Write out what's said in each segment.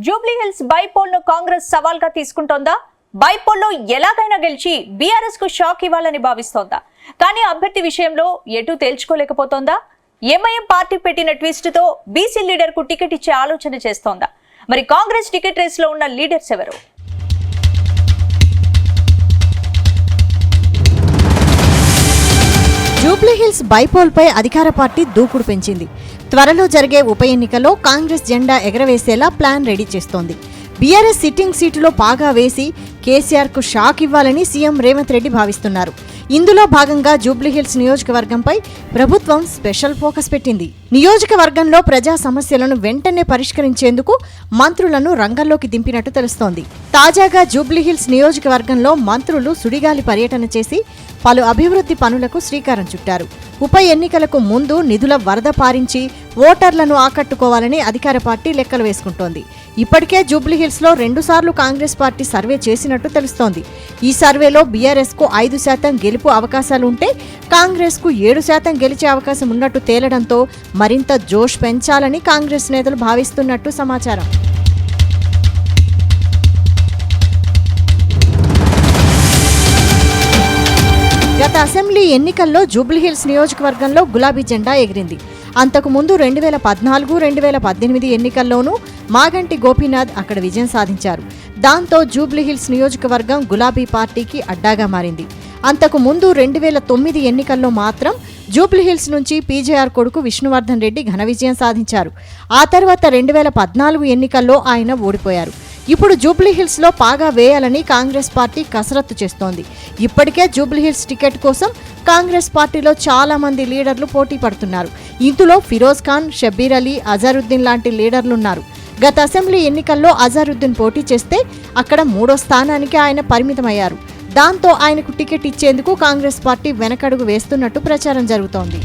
Jubilee Hills bypoll ను కాంగ్రెస్ సవాల్ గా తీసుకుంటోందా? బైపోల్ లో ఎలాగైనా గెలిచి బీఆర్ఎస్ కు షాక్ ఇవ్వాలని భావిస్తోందా? కానీ అభ్యర్థి విషయంలో ఎటు తేల్చుకోలేకపోతోందా? ఎంఐఎం పార్టీ పెట్టిన ట్విస్ట్ తో బీసీ లీడర్ కు టికెట్ ఇచ్చే ఆలోచన చేస్తోందా? మరి కాంగ్రెస్ టికెట్ రేస్ లో ఉన్న లీడర్స్ ఎవరు? జూబ్లీహిల్స్ బైపోల్ పై అధికార పార్టీ దూకుడు పెంచింది. త్వరలో జరిగే ఉప ఎన్నికల్లో కాంగ్రెస్ జెండా ఎగరవేసేలా ప్లాన్ రెడీ చేస్తోంది. బీఆర్ఎస్ సిట్టింగ్ సీటులో పాగా వేసి కేసీఆర్ కు షాక్ ఇవ్వాలని సీఎం రేవంత్ రెడ్డి భావిస్తున్నారు. ఇందులో భాగంగా జూబ్లీహిల్స్ నియోజకవర్గంపై ప్రభుత్వం స్పెషల్ ఫోకస్ పెట్టింది. నియోజకవర్గంలో ప్రజా సమస్యలను వెంటనే పరిష్కరించేందుకు మంత్రులను రంగంలోకి దింపినట్టు తెలుస్తోంది. తాజాగా జూబ్లీహిల్స్ నియోజకవర్గంలో మంత్రులు సుడిగాలి పర్యటన చేసి పలు అభివృద్ధి పనులకు శ్రీకారం చుట్టారు. ఉప ఎన్నికలకు ముందు నిధుల వరద పారించి ఓటర్లను ఆకట్టుకోవాలని అధికార పార్టీ లెక్కలు వేసుకుంటోంది. ఇప్పటికే జూబ్లీహిల్స్ లో 2 సార్లు కాంగ్రెస్ పార్టీ సర్వే చేసినట్టు తెలుస్తోంది. ఈ సర్వేలో బీఆర్ఎస్ కు 5% గెలుపు అవకాశాలుంటే కాంగ్రెస్ కు 7% గెలిచే అవకాశం ఉన్నట్టు తేలడంతో మరింత జోష్ పెంచాలని కాంగ్రెస్ నేతలు భావిస్తున్నట్టు సమాచారం. గత అసెంబ్లీ ఎన్నికల్లో జూబ్లీహిల్స్ నియోజకవర్గంలో గులాబీ జెండా ఎగిరింది. అంతకుముందు 2014, 2018 ఎన్నికల్లోనూ మాగంటి గోపీనాథ్ అక్కడ విజయం సాధించారు. దాంతో జూబ్లీహిల్స్ నియోజకవర్గం గులాబీ పార్టీకి అడ్డాగా మారింది. అంతకు ముందు 2009 ఎన్నికల్లో మాత్రం జూబ్లీహిల్స్ నుంచి పీజేఆర్ కొడుకు విష్ణువర్ధన్ రెడ్డి ఘన విజయం సాధించారు. ఆ తర్వాత 2014 ఎన్నికల్లో ఆయన ఓడిపోయారు. ఇప్పుడు జూబ్లీహిల్స్ లో పాగా వేయాలని కాంగ్రెస్ పార్టీ కసరత్తు చేస్తోంది. ఇప్పటికే జూబ్లీహిల్స్ టికెట్ కోసం కాంగ్రెస్ పార్టీలో చాలా మంది లీడర్లు పోటీ పడుతున్నారు. ఇందులో ఫిరోజ్ ఖాన్, షబ్బీర్ అలీ, అజారుద్దీన్ లాంటి లీడర్లున్నారు. గత అసెంబ్లీ ఎన్నికల్లో అజారుద్దీన్ పోటీ చేస్తే అక్కడ 3వ స్థానానికి ఆయన పరిమితమయ్యారు. దాంతో ఆయనకు టికెట్ ఇచ్చేందుకు కాంగ్రెస్ పార్టీ వెనకడుగు వేస్తున్నట్టు ప్రచారం జరుగుతోంది.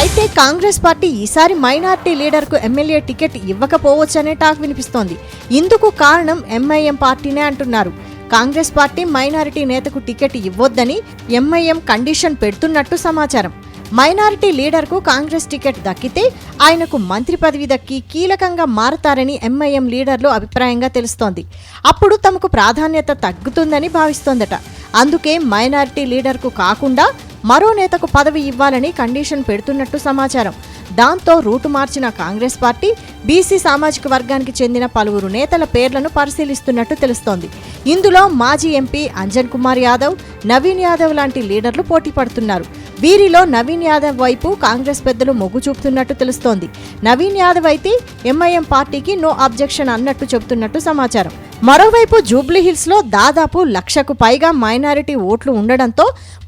అయితే కాంగ్రెస్ పార్టీ ఈసారి మైనార్టీ లీడర్కు ఎమ్మెల్యే టికెట్ ఇవ్వకపోవచ్చనే టాక్ వినిపిస్తోంది. ఇందుకు కారణం ఎంఐఎం పార్టీనే అంటున్నారు. కాంగ్రెస్ పార్టీ మైనారిటీ నేతకు టికెట్ ఇవ్వొద్దని ఎంఐఎం కండిషన్ పెడుతున్నట్టు సమాచారం. మైనారిటీ లీడర్కు కాంగ్రెస్ టికెట్ దక్కితే ఆయనకు మంత్రి పదవి దక్కి కీలకంగా మారతారని ఎంఐఎం లీడర్లు అభిప్రాయంగా తెలుస్తోంది. అప్పుడు తమకు ప్రాధాన్యత తగ్గుతుందని భావిస్తోందట. అందుకే మైనారిటీ లీడర్కు కాకుండా మరో నేతకు పదవి ఇవ్వాలని కండిషన్ పెడుతున్నట్టు సమాచారం. దాంతో రూటు మార్చిన కాంగ్రెస్ పార్టీ బీసీ సామాజిక వర్గానికి చెందిన పలువురు నేతల పేర్లను పరిశీలిస్తున్నట్టు తెలుస్తోంది. ఇందులో మాజీ ఎంపీ అంజన్ కుమార్ యాదవ్, నవీన్ యాదవ్ లాంటి లీడర్లు పోటీ పడుతున్నారు. వీరిలో నవీన్ యాదవ్ వైపు కాంగ్రెస్ పెద్దలు మొగ్గు చూపుతున్నట్టు తెలుస్తోంది. నవీన్ యాదవ్ అయితే ఎంఐఎం పార్టీకి నో అబ్జెక్షన్ అన్నట్టు చెబుతున్నట్టు సమాచారం. మరోవైపు జూబ్లీహిల్స్ లో దాదాపు 1,00,000కు పైగా మైనారిటీ ఓట్లు ఉండడంతో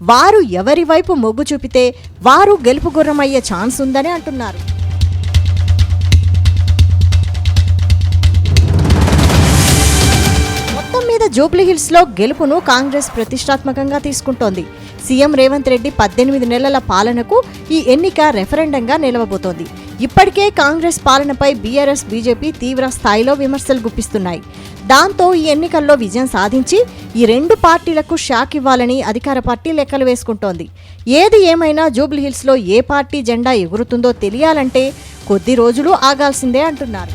వారు ఎవరి వైపు మొగ్గు చూపితే వారు గెలుపు గుర్రమయ్యే ఛాన్స్ ఉందని అంటున్నారు. మొత్తం మీద జూబ్లీహిల్స్ లో గెలుపును కాంగ్రెస్ ప్రతిష్టాత్మకంగా తీసుకుంటోంది. సీఎం రేవంత్ రెడ్డి 18 నెలల పాలనకు ఈ ఎన్నిక రెఫరెండంగా నిలవబోతోంది. ఇప్పటికే కాంగ్రెస్ పాలనపై బీఆర్ఎస్, బీజేపీ తీవ్ర స్థాయిలో విమర్శలు గుప్పిస్తున్నాయి. దాంతో ఈ ఎన్నికల్లో విజయం సాధించి ఈ 2 పార్టీలకు షాక్ ఇవ్వాలని అధికార పార్టీ లెక్కలు వేసుకుంటోంది. ఏది ఏమైనా జూబ్లీహిల్స్ లో ఏ పార్టీ జెండా ఎగురుతుందో తెలియాలంటే కొద్ది రోజులు ఆగాల్సిందే అంటున్నారు.